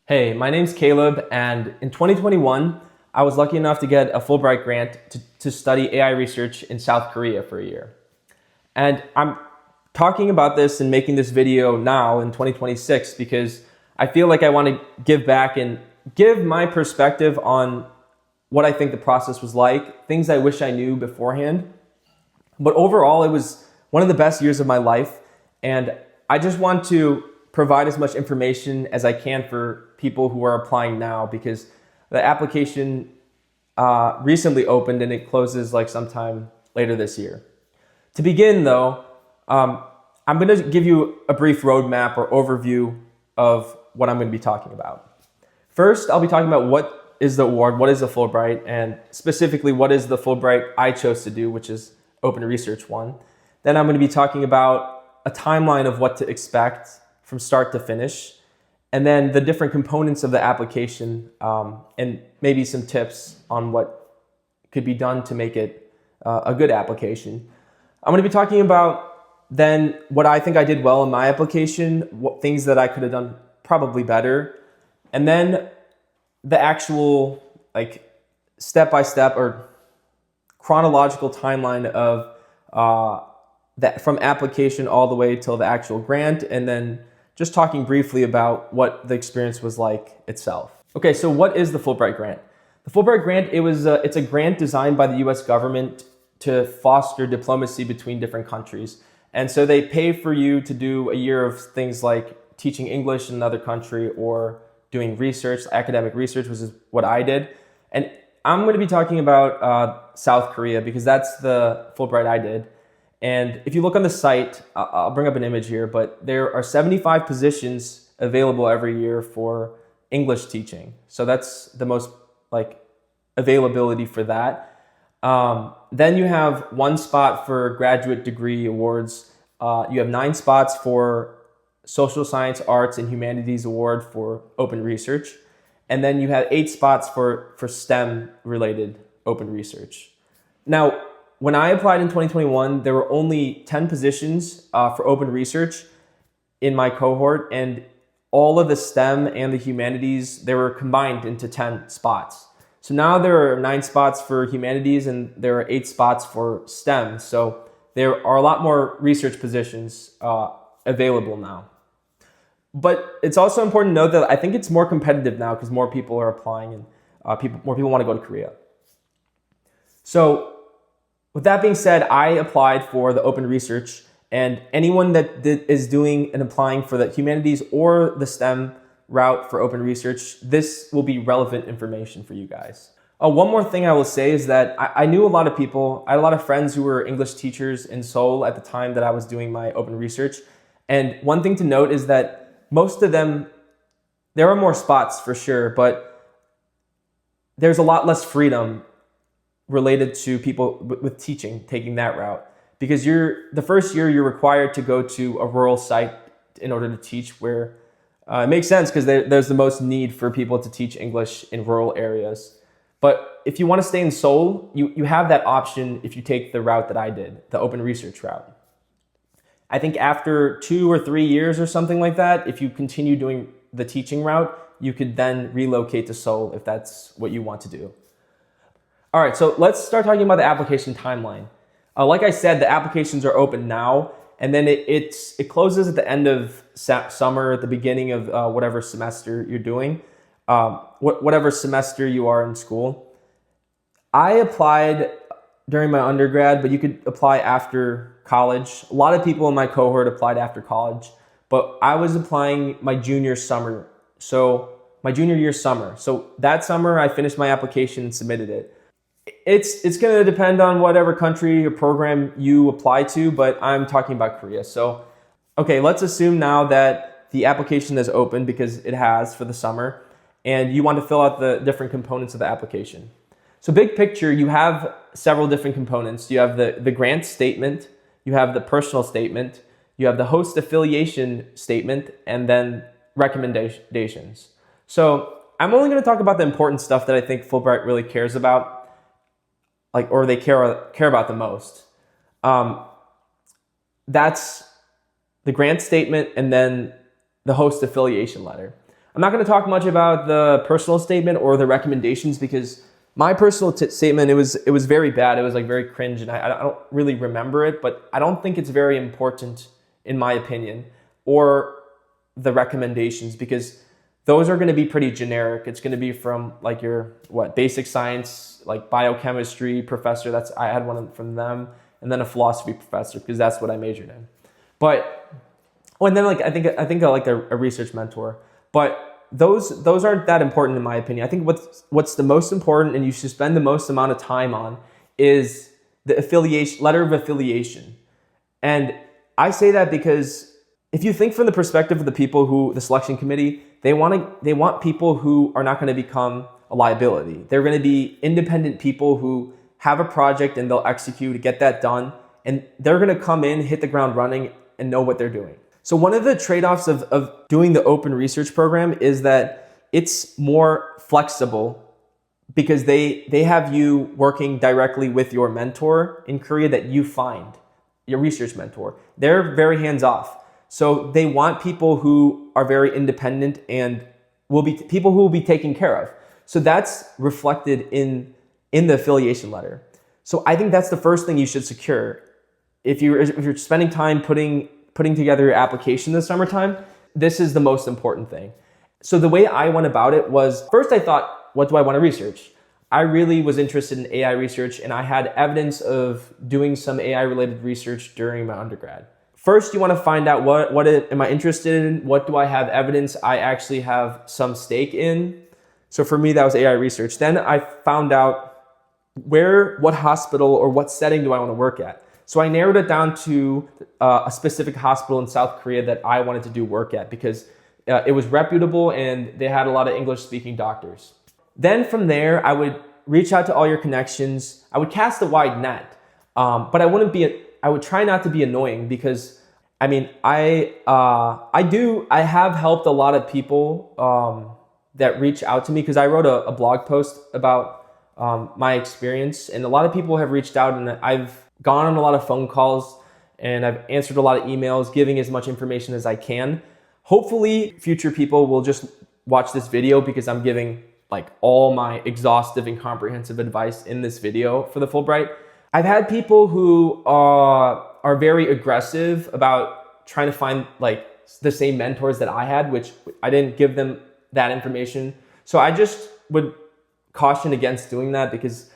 Hey, my name's Caleb, and in 2021, I was lucky enough to get a Fulbright grant to study AI research in South Korea for a year. And I'm talking about this and making this video now in 2026 because I feel like I want to give back and give my perspective on what I think the process was like, things I wish I knew beforehand. But overall, it was one of the best years of my life, and I just want to provide as much information as I can for people who are applying now because the application recently opened and it closes like sometime later this year. To begin though, I'm going to give you a brief roadmap or overview of what I'm going to be talking about. First, I'll be talking about what is the award, what is the Fulbright, and specifically what is the Fulbright I chose to do, which is Open Research 1. Then I'm going to be talking about a timeline of what to expect from start to finish, and then the different components of the application, and maybe some tips on what could be done to make it a good application. I'm going to be talking about then what I think I did well in my application, what things that I could have done probably better, and then the actual like step-by-step or chronological timeline of that from application all the way till the actual grant, and then just talking briefly about what the experience was like itself. Okay, so what is the Fulbright grant? The Fulbright grant, it's a grant designed by the US government to foster diplomacy between different countries. And so they pay for you to do a year of things like teaching English in another country or doing research, academic research, which is what I did. And I'm going to be talking about South Korea because that's the Fulbright I did. And if you look on the site, I'll bring up an image here, but there are 75 positions available every year for English teaching. So that's the most availability for that. Then you have one spot for graduate degree awards. You have 9 spots for social science, arts, and humanities award for open research. And then you have 8 spots for STEM related open research. Now, when I applied in 2021, there were only 10 positions for open research in my cohort, and all of the STEM and the humanities, they were combined into 10 spots. So now there are 9 spots for humanities and there are 8 spots for STEM. So there are a lot more research positions available now. But it's also important to note that I think it's more competitive now because more people are applying and more people want to go to Korea. So with that being said, I applied for the open research, and anyone that is doing and applying for the humanities or the STEM route for open research, this will be relevant information for you guys. One more thing I will say is that I knew a lot of people. I had a lot of friends who were English teachers in Seoul at the time that I was doing my open research. And one thing to note is that most of them, there are more spots for sure, but there's a lot less freedom related to people with teaching, taking that route. Because the first year you're required to go to a rural site in order to teach, where it makes sense because there's the most need for people to teach English in rural areas. But if you want to stay in Seoul, you have that option if you take the route that I did, the open research route. I think after 2 or 3 years or something like that, if you continue doing the teaching route, you could then relocate to Seoul if that's what you want to do. All right, so let's start talking about the application timeline. Like I said, the applications are open now, and then it closes at the end of summer, at the beginning of whatever semester you're doing, whatever semester you are in school. I applied during my undergrad, but you could apply after college. A lot of people in my cohort applied after college, but I was applying my junior summer. So my junior year summer. So that summer I finished my application and submitted it. It's going to depend on whatever country or program you apply to, but I'm talking about Korea. So, okay, let's assume now that the application is open because it has for the summer, and you want to fill out the different components of the application. So big picture, you have several different components. You have the grant statement, you have the personal statement, you have the host affiliation statement, and then recommendations. So I'm only going to talk about the important stuff that I think Fulbright really cares about, or they care about the most. That's the grant statement and then the host affiliation letter. I'm not going to talk much about the personal statement or the recommendations because my personal statement, it was very bad. It was like very cringe, and I don't really remember it, but I don't think it's very important in my opinion, or the recommendations, because those are going to be pretty generic. It's going to be from like your basic science, like biochemistry professor. I had one from them, and then a philosophy professor because that's what I majored in. But and then I think I like a research mentor. But those aren't that important in my opinion. I think what's the most important and you should spend the most amount of time on is the letter of affiliation. And I say that because if you think from the perspective of the selection committee, they want people who are not going to become a liability. They're going to be independent people who have a project and they'll execute, get that done, and they're going to come in, hit the ground running, and know what they're doing. So one of the trade-offs of doing the open research program is that it's more flexible because they have you working directly with your mentor in Korea that you find, your research mentor. They're very hands-off. So they want people who are very independent and will be people who will be taken care of. So that's reflected in the affiliation letter. So I think that's the first thing you should secure. If you're spending time putting together your application this summertime, this is the most important thing. So the way I went about it was, first I thought, what do I want to research? I really was interested in AI research, and I had evidence of doing some AI related research during my undergrad. First, you want to find out what am I interested in? What do I have evidence I actually have some stake in? So for me, that was AI research. Then I found out what hospital or what setting do I want to work at? So I narrowed it down to a specific hospital in South Korea that I wanted to do work at because it was reputable and they had a lot of English-speaking doctors. Then from there, I would reach out to all your connections. I would cast a wide net, but I would try not to be annoying because, I mean, I have helped a lot of people that reach out to me because I wrote a blog post about my experience, and a lot of people have reached out, and I've gone on a lot of phone calls and I've answered a lot of emails, giving as much information as I can. Hopefully future people will just watch this video because I'm giving like all my exhaustive and comprehensive advice in this video for the Fulbright. I've had people who are very aggressive about trying to find like the same mentors that I had, which I didn't give them that information. So I just would caution against doing that because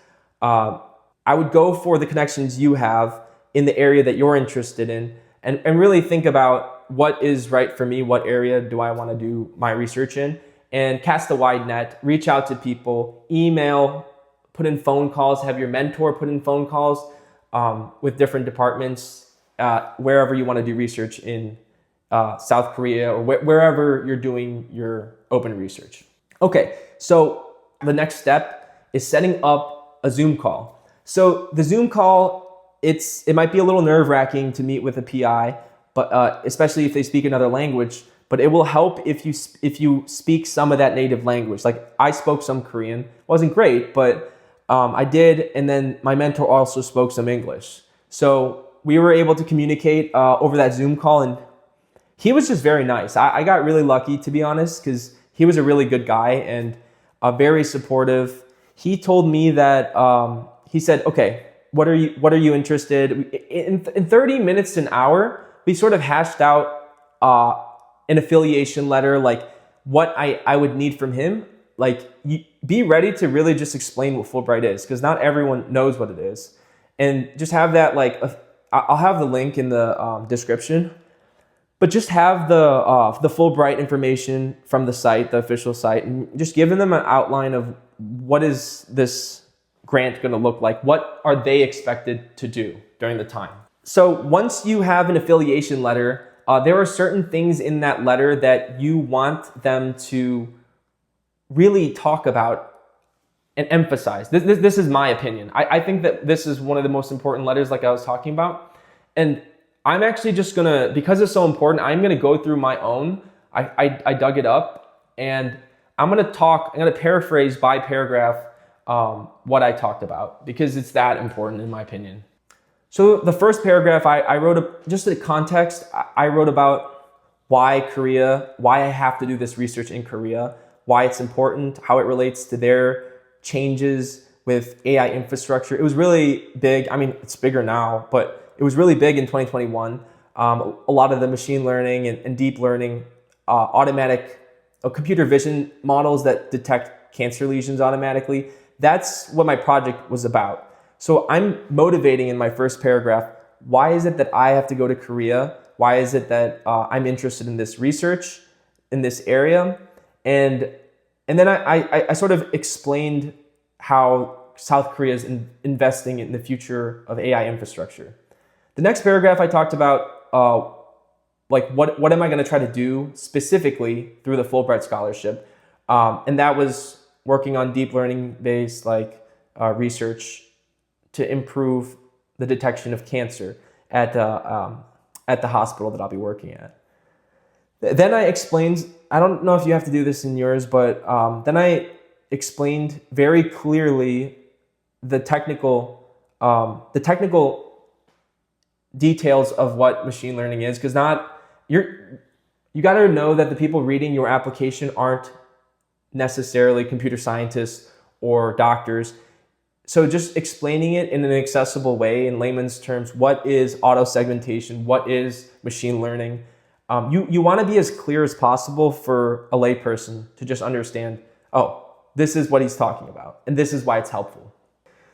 I would go for the connections you have in the area that you're interested in and really think about what is right for me, what area do I want to do my research in, and cast a wide net, reach out to people, email, put in phone calls, have your mentor put in phone calls with different departments, wherever you want to do research in South Korea or wherever you're doing your open research. Okay, so the next step is setting up a Zoom call. So the Zoom call, it might be a little nerve-wracking to meet with a PI, but especially if they speak another language, but it will help if you speak some of that native language. Like I spoke some Korean, wasn't great, but I did, and then my mentor also spoke some English. So we were able to communicate over that Zoom call, and he was just very nice. I got really lucky, to be honest, because he was a really good guy and very supportive. He told me that he said, "Okay, what are you interested in?" In 30 minutes to an hour, we sort of hashed out an affiliation letter, like what I would need from him. Like, be ready to really just explain what Fulbright is, because not everyone knows what it is, and just have that like I'll have the link in the description. But just have the Fulbright information from the site, the official site, and just giving them an outline of what is this grant going to look like? What are they expected to do during the time? So once you have an affiliation letter, there are certain things in that letter that you want them to really talk about and emphasize. This is my opinion. I think that this is one of the most important letters, like I was talking about. And I'm actually just gonna, because it's so important, I'm gonna go through my own. I dug it up, and I'm gonna paraphrase by paragraph what I talked about, because it's that important in my opinion. So the first paragraph, I wrote just the context. I wrote about why Korea, why I have to do this research in Korea, why it's important, how it relates to their changes with AI infrastructure. It was really big. I mean, it's bigger now, but it was really big in 2021. A lot of the machine learning and deep learning, automatic computer vision models that detect cancer lesions automatically. That's what my project was about. So I'm motivating in my first paragraph, why is it that I have to go to Korea? Why is it that I'm interested in this research in this area? And then I sort of explained how South Korea is investing in the future of AI infrastructure. The next paragraph I talked about like what am I going to try to do specifically through the Fulbright scholarship, and that was working on deep learning based research to improve the detection of cancer at the hospital that I'll be working at. Then I explained, I don't know if you have to do this in yours, but then I explained very clearly the technical details of what machine learning is, because you got to know that the people reading your application aren't necessarily computer scientists or doctors. So just explaining it in an accessible way in layman's terms, what is auto segmentation, what is machine learning? You want to be as clear as possible for a layperson to just understand, oh, this is what he's talking about, and this is why it's helpful.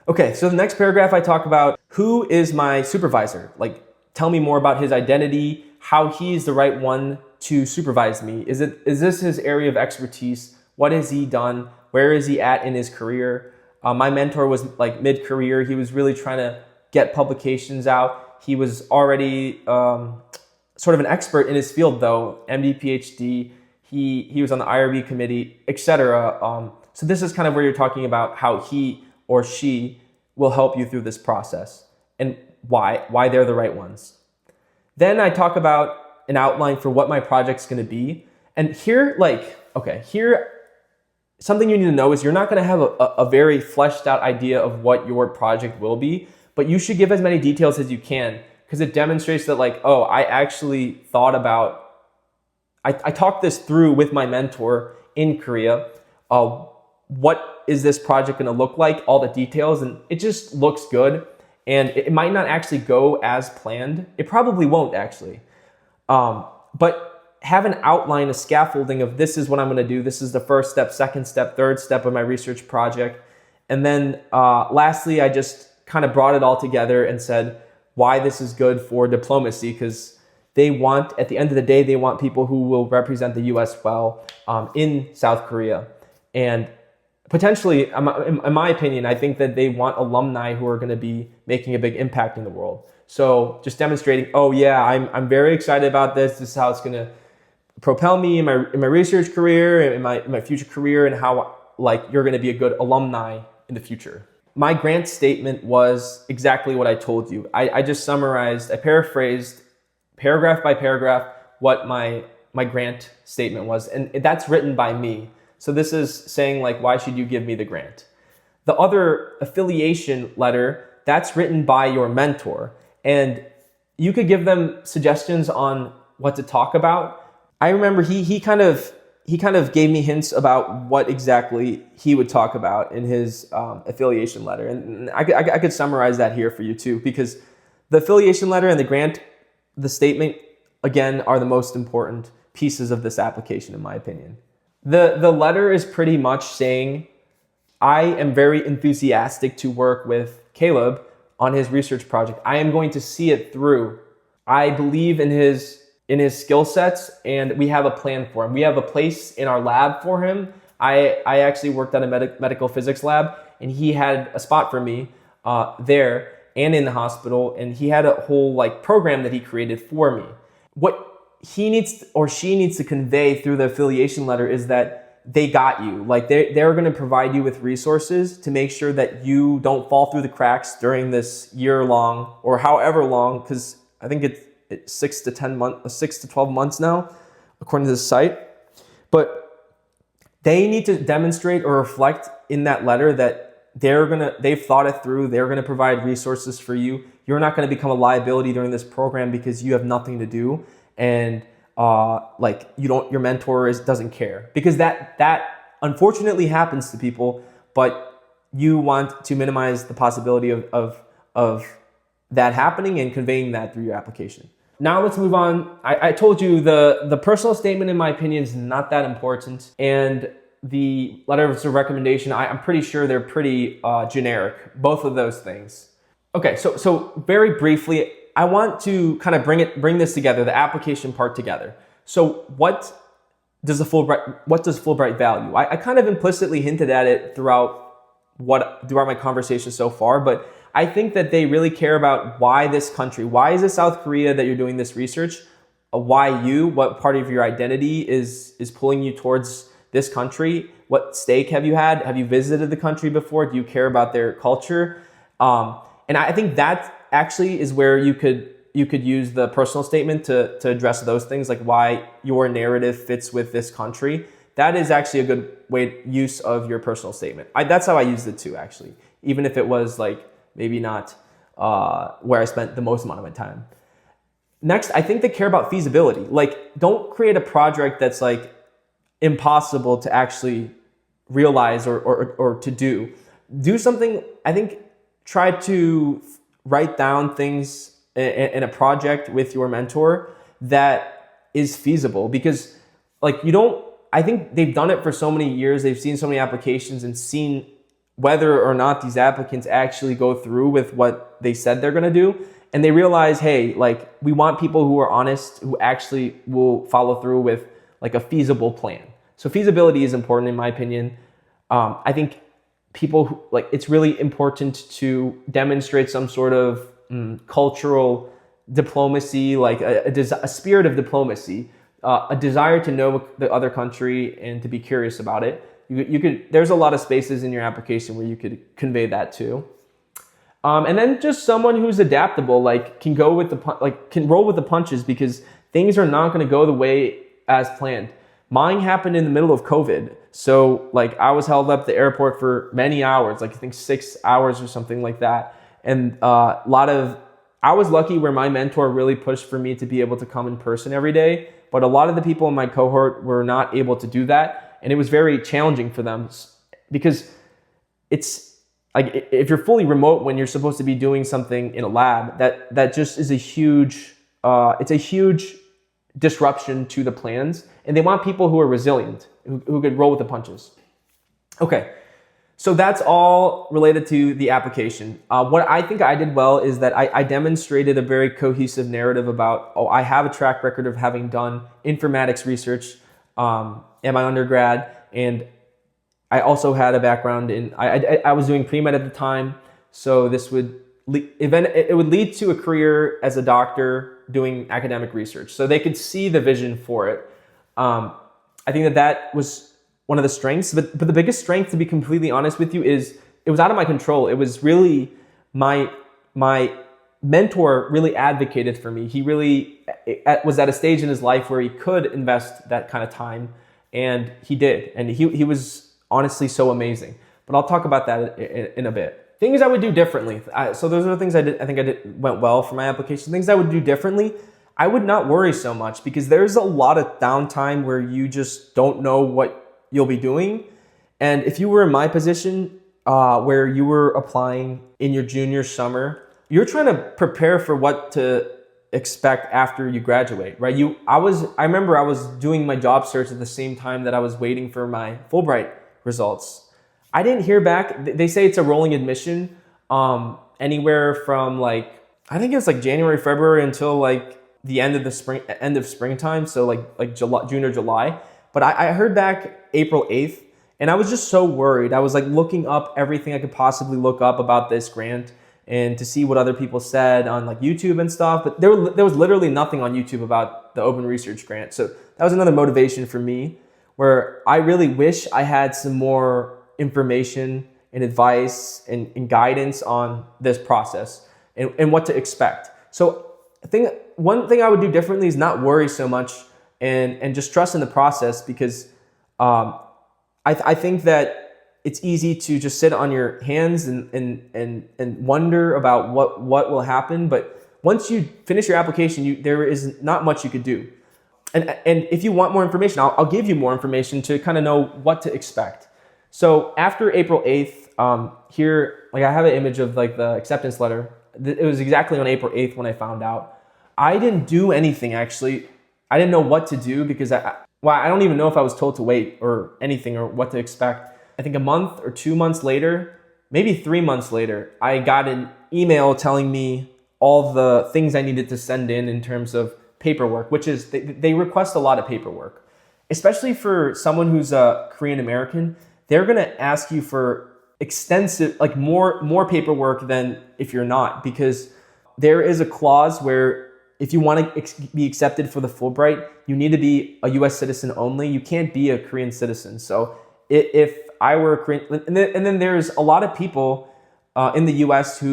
Okay, so the next paragraph I talk about who is my supervisor. Like, tell me more about his identity, how he's the right one to supervise me. Is this his area of expertise? What has he done? Where is he at in his career? My mentor was like mid-career. He was really trying to get publications out. He was already sort of an expert in his field though, MD, PhD. He was on the IRB committee, etc. So this is kind of where you're talking about how he or she will help you through this process and why they're the right ones. Then I talk about an outline for what my project's going to be. And here, something you need to know is you're not going to have a very fleshed out idea of what your project will be, but you should give as many details as you can, because it demonstrates that I actually thought about, I talked this through with my mentor in Korea. What is this project going to look like? All the details, and it just looks good. And it might not actually go as planned. It probably won't actually. But have an outline, a scaffolding of this is what I'm going to do. This is the first step, second step, third step of my research project. And then lastly, I just kind of brought it all together and said why this is good for diplomacy, because they want, at the end of the day, they want people who will represent the US well in South Korea. And potentially, in my opinion, I think that they want alumni who are going to be making a big impact in the world. So just demonstrating, oh yeah, I'm very excited about this. This is how it's going to propel me in my research career, in my future career, and how you're going to be a good alumni in the future. My grant statement was exactly what I told you. I just summarized, I paraphrased paragraph by paragraph what my grant statement was, and that's written by me. So this is saying why should you give me the grant? The other affiliation letter, that's written by your mentor, and you could give them suggestions on what to talk about. I remember he kind of gave me hints about what exactly he would talk about in his affiliation letter, and I could summarize that here for you too, because the affiliation letter and the grant, the statement, again, are the most important pieces of this application in my opinion. The letter is pretty much saying, I am very enthusiastic to work with Caleb on his research project. I am going to see it through. I believe in his skill sets, and we have a plan for him. We have a place in our lab for him. I actually worked at a medical physics lab, and he had a spot for me there and in the hospital, and he had a whole program that he created for me. What he needs or she needs to convey through the affiliation letter is that they got you. They're going to provide you with resources to make sure that you don't fall through the cracks during this year long or however long, because I think it's 6 to 12 months now, according to the site. But they need to demonstrate or reflect in that letter that they've thought it through. They're going to provide resources for you. You're not going to become a liability during this program because you have nothing to do. And like your mentor doesn't care, because that unfortunately happens to people, but you want to minimize the possibility of that happening and conveying that through your application. Now let's move on. I told you the personal statement, in my opinion, is not that important, and the letters of recommendation, I'm pretty sure they're pretty generic, both of those things. Okay, so very briefly, I want to kind of bring this together, the application part together. So what does Fulbright value? I kind of implicitly hinted at it throughout my conversation so far, but I think that they really care about why this country, why is it South Korea that you're doing this research? What part of your identity is pulling you towards this country? What stake have you had? Have you visited the country before? Do you care about their culture? And I think that actually is where you could use the personal statement to address those things, like why your narrative fits with this country. That is actually a good use of your personal statement. That's how I used it too, actually, even if it was like maybe not where I spent the most amount of my time. Next, I think they care about feasibility. Like, don't create a project that's like impossible to actually realize or to do. Do something, I think, try to write down things in a project with your mentor that is feasible, because I think they've done it for so many years. They've seen so many applications and seen whether or not these applicants actually go through with what they said they're going to do. And they realize, hey, like, we want people who are honest, who actually will follow through with like a feasible plan. So feasibility is important, in my opinion. I think it's really important to demonstrate some sort of cultural diplomacy, like a spirit of diplomacy, a desire to know the other country and to be curious about it. There's a lot of spaces in your application where you could convey that too. And then just someone who's adaptable, like can roll with the punches, because things are not going to go the way as planned. Mine happened in the middle of COVID. So like I was held up at the airport for many hours, like I think 6 hours or something like that. And I was lucky where my mentor really pushed for me to be able to come in person every day. But a lot of the people in my cohort were not able to do that. And it was very challenging for them, because it's like, if you're fully remote when you're supposed to be doing something in a lab, that just is a huge disruption to the plans. And they want people who are resilient, who could roll with the punches. Okay, so that's all related to the application. What I think I did well is that I demonstrated a very cohesive narrative about, I have a track record of having done informatics research in my undergrad, and I also had a background in, I was doing pre-med at the time, so this would lead to a career as a doctor doing academic research. So they could see the vision for it. I think that was one of the strengths, but the biggest strength, to be completely honest with you, is it was out of my control. It was really my mentor really advocated for me. He really was at a stage in his life where he could invest that kind of time, and he did. And he was honestly so amazing. But I'll talk about that in a bit. Things I would do differently. So those are the things I did went well for my application. Things I would do differently. I would not worry so much, because there's a lot of downtime where you just don't know what you'll be doing. And if you were in my position, where you were applying in your junior summer, you're trying to prepare for what to expect after you graduate, right? I remember I was doing my job search at the same time that I was waiting for my Fulbright results. I didn't hear back. They say it's a rolling admission, anywhere from I think it's January, February until the end of springtime. So like June or July. But I heard back April 8th, and I was just so worried. I was looking up everything I could possibly look up about this grant and to see what other people said on YouTube and stuff. But there was literally nothing on YouTube about the Open Research Grant. So that was another motivation for me, where I really wish I had some more information and advice and guidance on this process and what to expect. So one thing I would do differently is not worry so much and just trust in the process, because I think that it's easy to just sit on your hands and wonder about what will happen. But once you finish your application, there is not much you could do. And if you want more information, I'll give you more information to kind of know what to expect. So after April 8th, here, like I have an image of like the acceptance letter. It was exactly on April 8th when I found out. I didn't do anything actually. I didn't know what to do because I don't even know if I was told to wait or anything or what to expect. I think a month or 2 months later, maybe 3 months later, I got an email telling me all the things I needed to send in terms of paperwork, which is they request a lot of paperwork, especially for someone who's a Korean American. They're going to ask you for extensive, like more paperwork than if you're not, because there is a clause where if you want to be accepted for the Fulbright, you need to be a US citizen only. You can't be a Korean citizen. So if I were a Korean, and then there's a lot of people in the US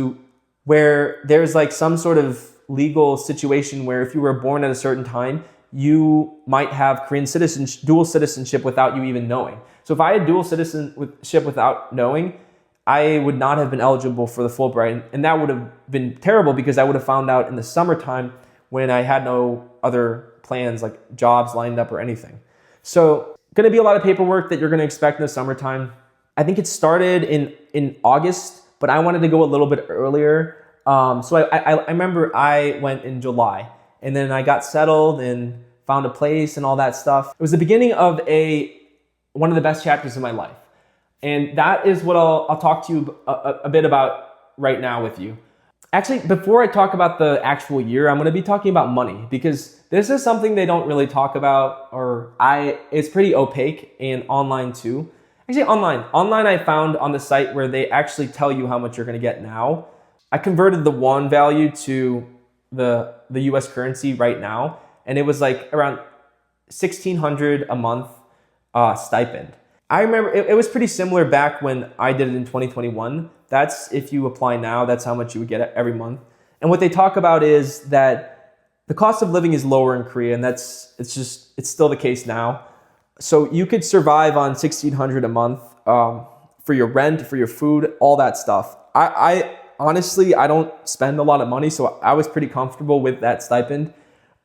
where there's like some sort of legal situation where if you were born at a certain time, you might have Korean citizenship, dual citizenship without you even knowing. So if I had dual citizenship without knowing, I would not have been eligible for the Fulbright. And that would have been terrible because I would have found out in the summertime when I had no other plans like jobs lined up or anything. So going to be a lot of paperwork that you're going to expect in the summertime. I think it started in August, but I wanted to go a little bit earlier. So I remember I went in July, and then I got settled and found a place and all that stuff. It was the beginning of one of the best chapters of my life. And that is what I'll talk to you a bit about right now with you. Actually, before I talk about the actual year, I'm going to be talking about money, because this is something they don't really talk about, it's pretty opaque and online too. Actually, online I found on the site where they actually tell you how much you're going to get now. I converted the won value to the US currency right now, and it was like around $1,600 a month stipend. I remember it was pretty similar back when I did it in 2021. That's if you apply now, that's how much you would get every month. And what they talk about is that the cost of living is lower in Korea, and it's still the case now. So you could survive on $1,600 a month for your rent, for your food, all that stuff. I honestly, I don't spend a lot of money, so I was pretty comfortable with that stipend.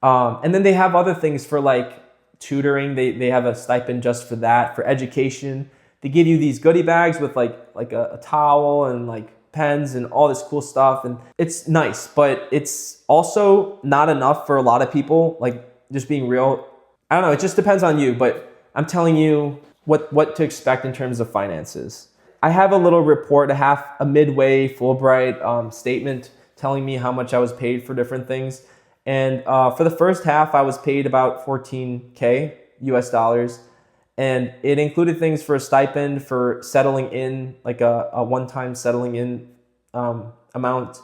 And then they have other things for like tutoring. They have a stipend just for that, for education. They give you these goodie bags with like a towel and like pens and all this cool stuff. And it's nice, but it's also not enough for a lot of people. Like, just being real, I don't know, it just depends on you, but I'm telling you what to expect in terms of finances. I have a little report, a midway Fulbright statement telling me how much I was paid for different things. And for the first half, I was paid about $14K US dollars. And it included things for a stipend for settling in, like a one-time settling in amount,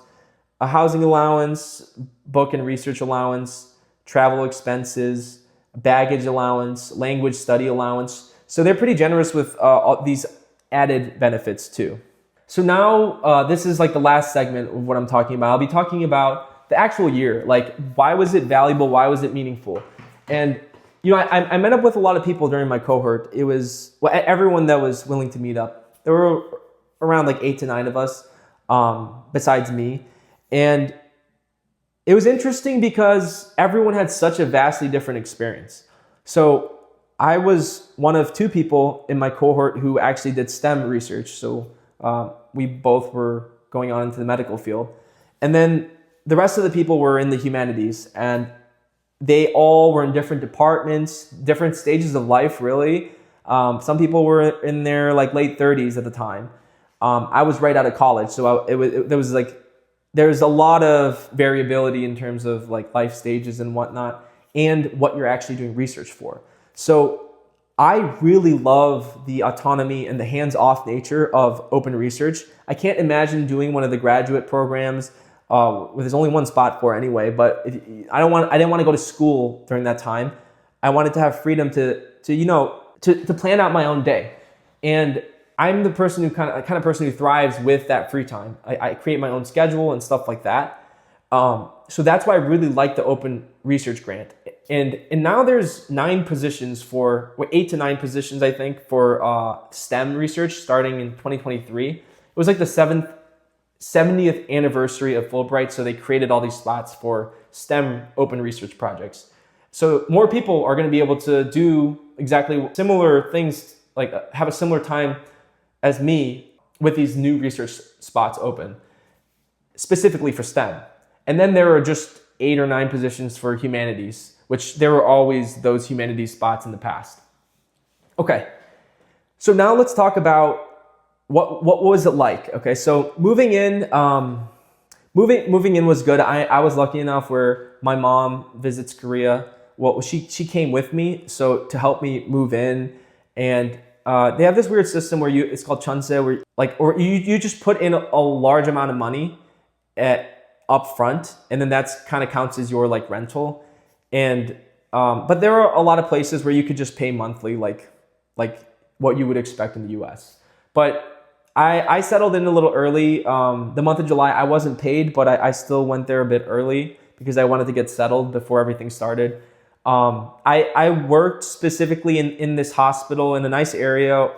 a housing allowance, book and research allowance, travel expenses, baggage allowance, language study allowance. So they're pretty generous with all these added benefits too. So now this is like the last segment of what I'm talking about. I'll be talking about the actual year. Like, why was it valuable? Why was it meaningful? And I met up with a lot of people during my cohort. It was everyone that was willing to meet up. There were around like 8 to 9 of us, besides me. And it was interesting because everyone had such a vastly different experience. So I was one of 2 people in my cohort who actually did STEM research. So we both were going on into the medical field. And then the rest of the people were in the humanities, and they all were in different departments, different stages of life, really. Some people were in their like late 30s at the time. I was right out of college, so there's a lot of variability in terms of like life stages and whatnot, and what you're actually doing research for. So I really love the autonomy and the hands-off nature of open research. I can't imagine doing one of the graduate programs. There's only one spot for it anyway, but I didn't want to go to school during that time. I wanted to have freedom to plan out my own day. And I'm the person kind of person who thrives with that free time. I create my own schedule and stuff like that. So that's why I really like the open research grant. And now there's 8 to 9 positions, I think, for STEM research starting in 2023. It was like the 70th anniversary of Fulbright, so they created all these spots for STEM open research projects. So more people are going to be able to do exactly similar things, like have a similar time as me with these new research spots open, specifically for STEM. And then there are just 8 or 9 positions for humanities, which there were always those humanities spots in the past. Okay, so now let's talk about what was it like. Okay, so moving in was good. I was lucky enough where my mom visits Korea. Well, she came with me so to help me move in, and they have this weird system where it's called chunse, where you just put in a large amount of money up front, and then that's kind of counts as your like rental. And but there are a lot of places where you could just pay monthly, like what you would expect in the U.S. But I settled in a little early. The month of July, I wasn't paid, but I still went there a bit early because I wanted to get settled before everything started. I worked specifically in this hospital in a nice area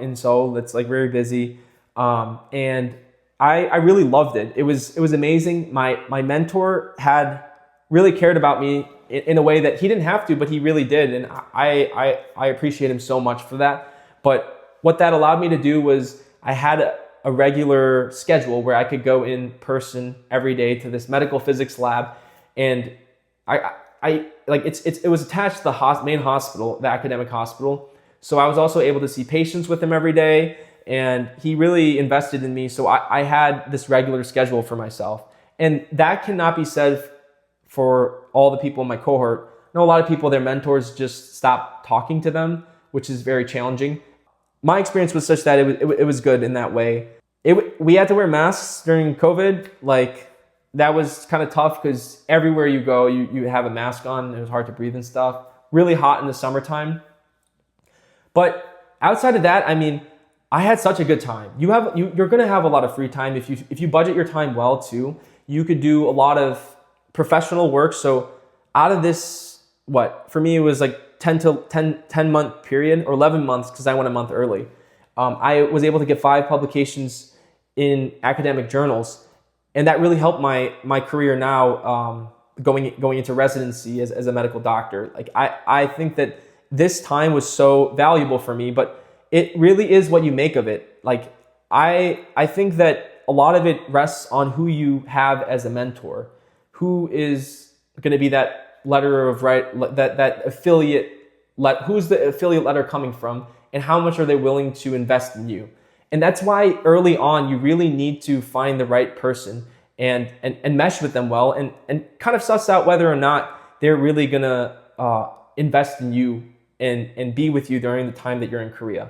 in Seoul that's like very busy, and I really loved it. It was amazing. My mentor had really cared about me in a way that he didn't have to, but he really did, and I appreciate him so much for that. But what that allowed me to do was I had a regular schedule where I could go in person every day to this medical physics lab, and it was attached to the main hospital, the academic hospital. So I was also able to see patients with him every day, and he really invested in me. So I had this regular schedule for myself, and that cannot be said for all the people in my cohort. I know a lot of people, their mentors just stop talking to them, which is very challenging. My experience was such that it was good in that way. We had to wear masks during COVID. Like, that was kind of tough because everywhere you go, you have a mask on. It was hard to breathe and stuff. Really hot in the summertime. But outside of that, I mean, I had such a good time. You're going to have a lot of free time if you budget your time well too. You could do a lot of professional work. So out of this, for me, it was like 10 month period, or 11 months because I went a month early. I was able to get 5 publications in academic journals, and that really helped my career now, going into residency as a medical doctor. Like, I think that this time was so valuable for me, but it really is what you make of it. Like, I think that a lot of it rests on who you have as a mentor, who is going to be that letter of that affiliate. Who's the affiliate letter coming from, and how much are they willing to invest in you? And that's why early on you really need to find the right person and mesh with them well, and kind of suss out whether or not they're really gonna invest in you and be with you during the time that you're in Korea.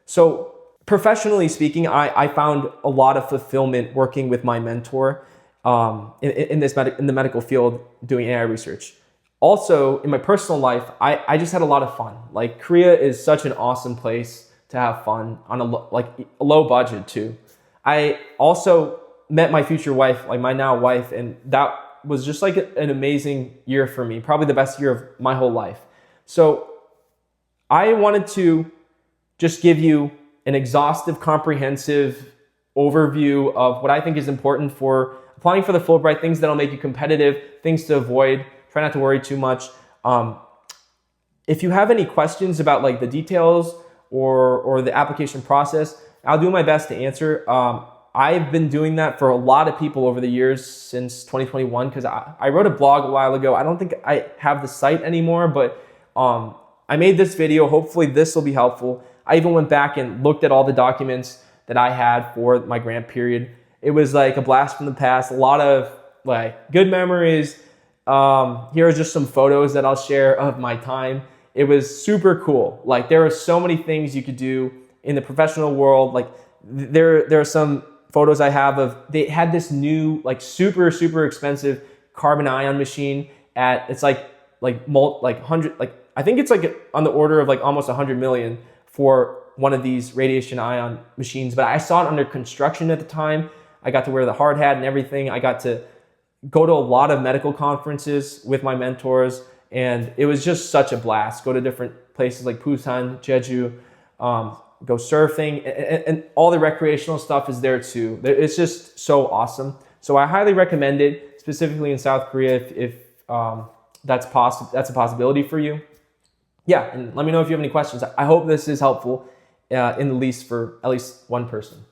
So professionally speaking, I found a lot of fulfillment working with my mentor in the medical field doing AI research. Also, in my personal life, I just had a lot of fun. Like, Korea is such an awesome place to have fun on a low budget too. I also met my future wife, like my now wife, and that was just like an amazing year for me, probably the best year of my whole life. So I wanted to just give you an exhaustive, comprehensive overview of what I think is important for applying for the Fulbright, things that'll make you competitive, things to avoid. Try not to worry too much. If you have any questions about like the details or the application process, I'll do my best to answer. I've been doing that for a lot of people over the years since 2021, because I wrote a blog a while ago. I don't think I have the site anymore, but I made this video. Hopefully this will be helpful. I even went back and looked at all the documents that I had for my grant period. It was like a blast from the past, a lot of like good memories. Here are just some photos that I'll share of my time. It was super cool. Like, there are so many things you could do in the professional world. Like, there are some photos I have of, they had this new, like, super expensive carbon ion machine it's I think it's like on the order of like almost 100 million for one of these radiation ion machines. But I saw it under construction at the time. I got to wear the hard hat and everything. I got to go to a lot of medical conferences with my mentors, and it was just such a blast. Go to different places like Busan, Jeju, go surfing, and all the recreational stuff is there too. It's just so awesome. So I highly recommend it, specifically in South Korea. that's a possibility for you. Yeah, and let me know if you have any questions. I hope this is helpful in the least for at least one person.